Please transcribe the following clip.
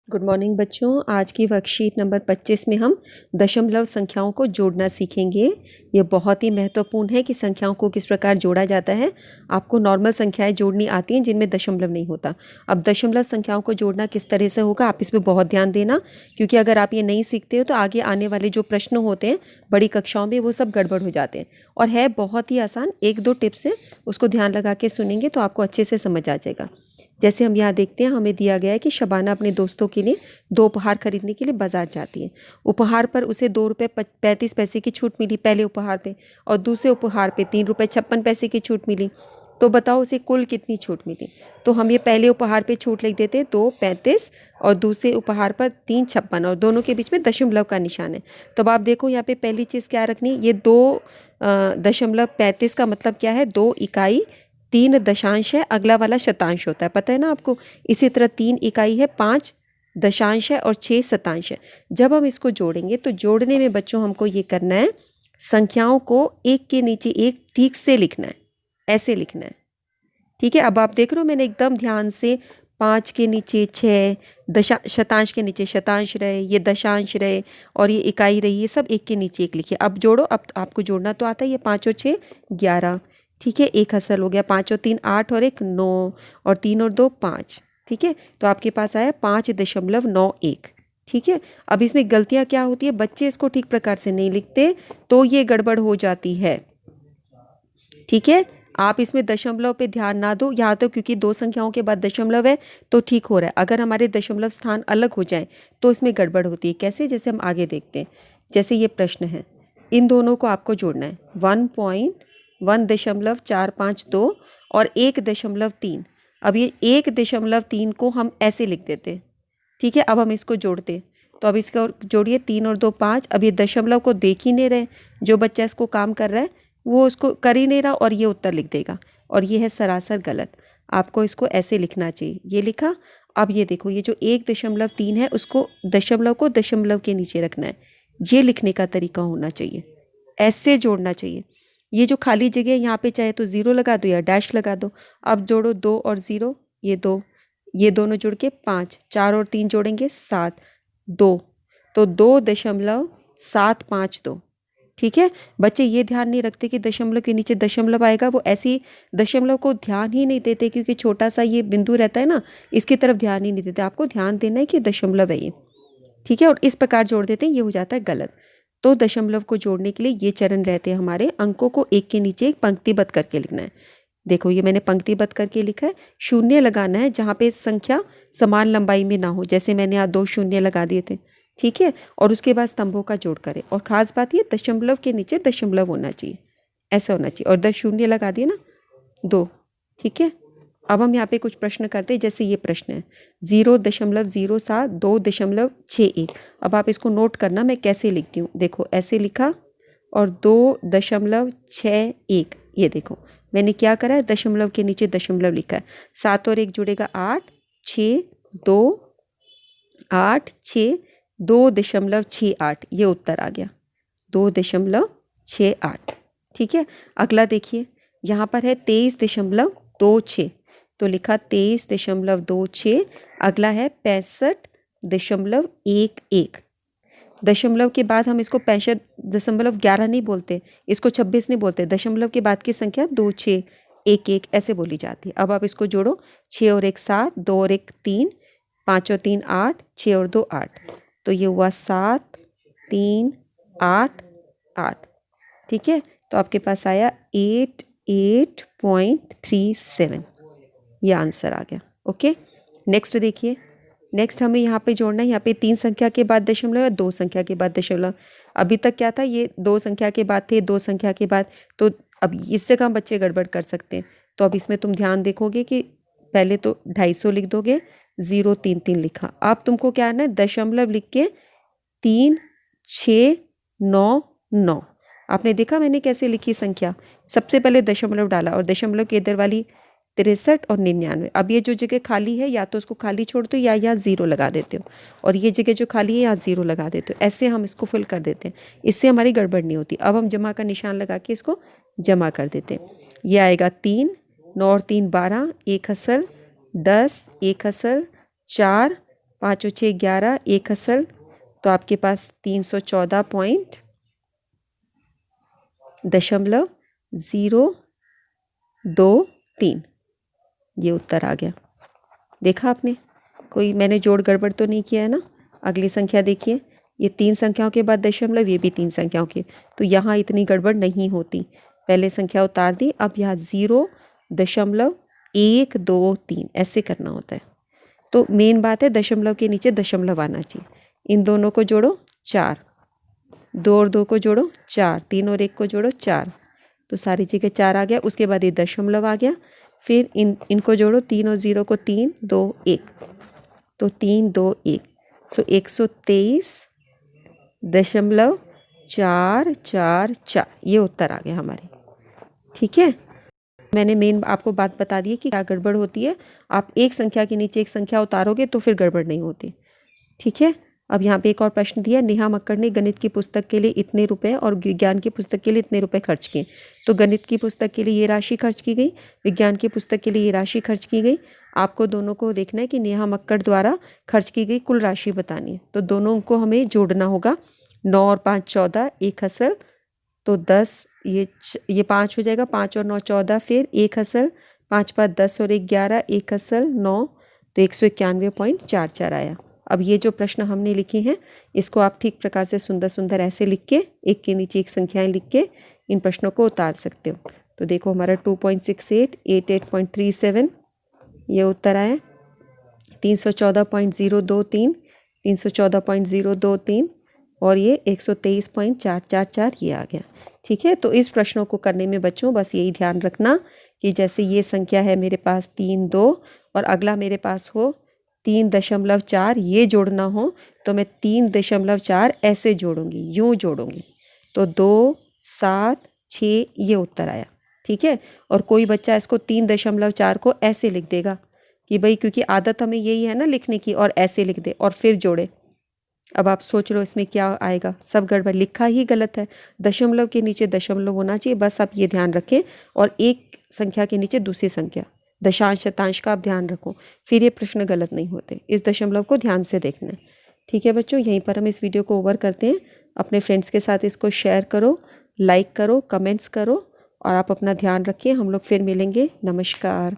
Good morning बच्चों। आज की वर्कशीट नंबर 25 में हम दशमलव संख्याओं को जोड़ना सीखेंगे। ये बहुत ही महत्वपूर्ण है कि संख्याओं को किस प्रकार जोड़ा जाता है। आपको नॉर्मल संख्याएं जोड़नी आती हैं जिनमें दशमलव नहीं होता। अब दशमलव संख्याओं को जोड़ना किस तरह से होगा, आप इस पर बहुत ध्यान देना, क्योंकि अगर आप ये नहीं सीखते हो तो आगे आने वाले जो प्रश्न होते हैं बड़ी कक्षाओं में वो सब गड़बड़ हो जाते हैं। और है बहुत ही आसान, एक दो टिप्स है, उसको ध्यान लगा के सुनेंगे तो आपको अच्छे से समझ आ जाएगा। जैसे हम यहाँ देखते हैं, हमें दिया गया है कि शबाना अपने दोस्तों के लिए 2 उपहार खरीदने के लिए बाजार जाती है। उपहार पर उसे 2 रुपये 35 पैसे की छूट मिली पहले उपहार पे, और दूसरे उपहार पे 3 रुपये 56 पैसे की छूट मिली। तो बताओ उसे कुल कितनी छूट मिली। तो हम ये पहले उपहार पे छूट लिख देते हैं 2.35 और दूसरे उपहार पर 3.56 और दोनों के बीच में दशमलव का निशान है। तो अब आप देखो यहाँ पे पहली चीज़ क्या रखनी, ये 2.35 का मतलब क्या है, 2 इकाई 3 दशांश है, अगला वाला शतांश होता है, पता है ना आपको। इसी तरह 3 इकाई है, 5 दशांश है और 6 शतांश है। जब हम इसको जोड़ेंगे तो जोड़ने में बच्चों हमको ये करना है, संख्याओं को एक के नीचे एक ठीक से लिखना है, ऐसे लिखना है। ठीक है, अब आप देख रहे हो मैंने एकदम ध्यान से 5 के नीचे 6 शतांश के नीचे शतांश रहे, ये दशांश रहे और ये इकाई रही, ये सब एक के नीचे एक लिखिए। अब जोड़ो, अब आपको जोड़ना तो आता है। ये 5 और 6 11, ठीक है, एक हासिल हो गया। 5 और 3 8 और 1 9 और 3 और 2 5, ठीक है। तो आपके पास आया 5.91। ठीक है, अब इसमें गलतियाँ क्या होती है, बच्चे इसको ठीक प्रकार से नहीं लिखते तो ये गड़बड़ हो जाती है। ठीक है, आप इसमें दशमलव पे ध्यान ना दो, यहाँ तो क्योंकि 2 संख्याओं के बाद दशमलव है तो ठीक हो रहा है। अगर हमारे दशमलव स्थान अलग हो जाएं तो इसमें गड़बड़ होती है। कैसे, जैसे हम आगे देखते हैं। जैसे ये प्रश्न है, इन दोनों को आपको जोड़ना है, 1.1.452 और 1.3। अब ये 1.3 को हम ऐसे लिख देते हैं। ठीक है, अब हम इसको जोड़ते हैं, तो अब इसको जोड़िए, 3 और 2 5। अब ये दशमलव को देख ही नहीं रहे, जो बच्चा इसको काम कर रहा है वो उसको कर ही नहीं रहा और ये उत्तर लिख देगा, और ये है सरासर गलत। आपको इसको ऐसे लिखना चाहिए, ये लिखा। अब ये देखो, ये जो 1.3 है उसको दशमलव को दशमलव के नीचे रखना है, ये लिखने का तरीका होना चाहिए, ऐसे जोड़ना चाहिए। ये जो खाली जगह है यहाँ पे चाहे तो 0 लगा दो या डैश लगा दो। अब जोड़ो 2 और 0, ये 2, ये दोनों जुड़ के 5, 4 और 3 जोड़ेंगे 7, 2, तो 2.752। ठीक है, बच्चे ये ध्यान नहीं रखते कि दशमलव के नीचे दशमलव आएगा, वो ऐसी दशमलव को ध्यान ही नहीं देते, क्योंकि छोटा सा ये बिंदु रहता है ना, इसकी तरफ ध्यान ही नहीं देते। आपको ध्यान देना है कि दशमलव है ये, ठीक है, और इस प्रकार जोड़ देते हैं, ये हो जाता है गलत। तो दशमलव को जोड़ने के लिए ये चरण रहते हैं हमारे, अंकों को एक के नीचे एक पंक्तिबद्ध करके लिखना है। देखो ये मैंने पंक्तिबद्ध करके लिखा है। शून्य लगाना है जहाँ पे संख्या समान लंबाई में ना हो, जैसे मैंने यहाँ 2 शून्य लगा दिए थे। ठीक है, और उसके बाद स्तंभों का जोड़ करें, और ख़ास बात ये दशमलव के नीचे दशमलव होना चाहिए, ऐसा होना चाहिए। और 10 शून्य लगा दिए ना, 2। ठीक है, अब हम यहाँ पे कुछ प्रश्न करते हैं। जैसे ये प्रश्न है 0.07 2.61। अब आप इसको नोट करना, मैं कैसे लिखती हूँ। देखो ऐसे लिखा और 2.61, ये देखो मैंने क्या करा है, दशमलव के नीचे दशमलव लिखा है। 7 और 1 जुड़ेगा 8, 6 2 8 6 2.68, ये उत्तर आ गया 2.68। ठीक है, अगला देखिए, यहाँ पर है 23.26, तो लिखा 23.26। अगला है 65.11। दशमलव के बाद हम इसको 65.11 नहीं बोलते, इसको 26 नहीं बोलते। दशमलव के बाद की संख्या 2 6 1 1 ऐसे बोली जाती है। अब आप इसको जोड़ो, 6 और 1 7, 2 और 1 3, 5 और 3 8, 6 और 2 8, तो ये हुआ 7 3 8 8। ठीक है, तो आपके पास आया 88.37, ये आंसर आ गया। ओके, नेक्स्ट देखिए। नेक्स्ट हमें यहाँ पे जोड़ना है, यहाँ पे 3 संख्या के बाद दशमलव या 2 संख्या के बाद दशमलव। अभी तक क्या था, ये 2 संख्या के बाद थे, 2 संख्या के बाद, तो अब इससे कम बच्चे गड़बड़ कर सकते हैं। तो अब इसमें तुम ध्यान देखोगे कि पहले तो 250 लिख दोगे, 0 3 3 लिखा। अब तुमको क्या है, दशमलव लिख के 3 6 9 9। आपने देखा मैंने कैसे लिखी संख्या, सबसे पहले दशमलव डाला और दशमलव के इधर वाली 63 और 99। अब ये जो जगह खाली है या तो उसको खाली छोड़ दो या यहाँ 0 लगा देते हो, और ये जगह जो खाली है यहाँ 0 लगा देते हो। ऐसे हम इसको फिल कर देते हैं, इससे हमारी गड़बड़ नहीं होती। अब हम जमा का निशान लगा के इसको जमा कर देते हैं। ये आएगा 3 9 और 3 12, 1 हसल 10, 1 हसल 4 5 और 6 11, एक असल, तो आपके पास 314.023 ये उत्तर आ गया। देखा आपने, कोई मैंने जोड़ गड़बड़ तो नहीं किया है ना। अगली संख्या देखिए, ये 3 संख्याओं के बाद दशमलव, ये भी 3 संख्याओं के, तो यहाँ इतनी गड़बड़ नहीं होती। पहले संख्या उतार दी, अब यहाँ 0.123 ऐसे करना होता है। तो मेन बात है दशमलव के नीचे दशमलव आना चाहिए। इन दोनों को जोड़ो 4, 2 और 2 को जोड़ो 4, 3 और 1 को जोड़ो 4, तो सारी जगह 4 आ गया। उसके बाद ये दशमलव आ गया, फिर इनको जोड़ो, 3 और 0 को 3, 2 1, तो 3 2 1, सो 123.444 ये उत्तर आ गया हमारे। ठीक है, मैंने मेन आपको बात बता दी है कि क्या गड़बड़ होती है। आप एक संख्या के नीचे एक संख्या उतारोगे तो फिर गड़बड़ नहीं होती। ठीक है, अब यहाँ पे एक और प्रश्न दिया, नेहा मक्कड़ ने गणित की पुस्तक के लिए इतने रुपए और विज्ञान की पुस्तक के लिए इतने रुपए खर्च किए। तो गणित की पुस्तक के लिए ये राशि खर्च की गई, विज्ञान की पुस्तक के लिए ये राशि खर्च की गई। आपको दोनों को देखना है कि नेहा मक्कड़ द्वारा खर्च की गई कुल राशि बतानी है। तो दोनों को हमें जोड़ना होगा। 9 और 5 14, एक असल, तो 10, ये 5 हो जाएगा, 5 और 9 14, फिर एक असल, 5 5 10 और 1 11, एक असल 9, तो 191.44 आया। अब ये जो प्रश्न हमने लिखे हैं इसको आप ठीक प्रकार से सुंदर सुंदर ऐसे लिख के एक के नीचे एक संख्याएं लिख के इन प्रश्नों को उतार सकते हो। तो देखो हमारा 2.68, 88.37 ये उत्तर आया। 314.023, 314.023 और ये 123.444 ये आ गया। ठीक है, तो इस प्रश्नों को करने में बच्चों बस यही ध्यान रखना कि जैसे ये संख्या है मेरे पास 3 2 और अगला मेरे पास हो 3.4, ये जोड़ना हो तो मैं 3.4 ऐसे जोड़ूंगी, यूं जोड़ूंगी, तो 2 7 6 ये उत्तर आया। ठीक है, और कोई बच्चा इसको 3.4 को ऐसे लिख देगा कि भाई क्योंकि आदत हमें यही है ना लिखने की, और ऐसे लिख दे और फिर जोड़े। अब आप सोच लो इसमें क्या आएगा, सब गड़बड़, लिखा ही गलत है। दशमलव के नीचे दशमलव होना चाहिए, बस आप ये ध्यान रखें, और एक संख्या के नीचे दूसरी संख्या, दशांश शतांश का आप ध्यान रखो, फिर ये प्रश्न गलत नहीं होते। इस दशमलव को ध्यान से देखना है। ठीक है बच्चों, यहीं पर हम इस वीडियो को ओवर करते हैं। अपने फ्रेंड्स के साथ इसको शेयर करो, लाइक करो, कमेंट्स करो, और आप अपना ध्यान रखिए। हम लोग फिर मिलेंगे। नमस्कार।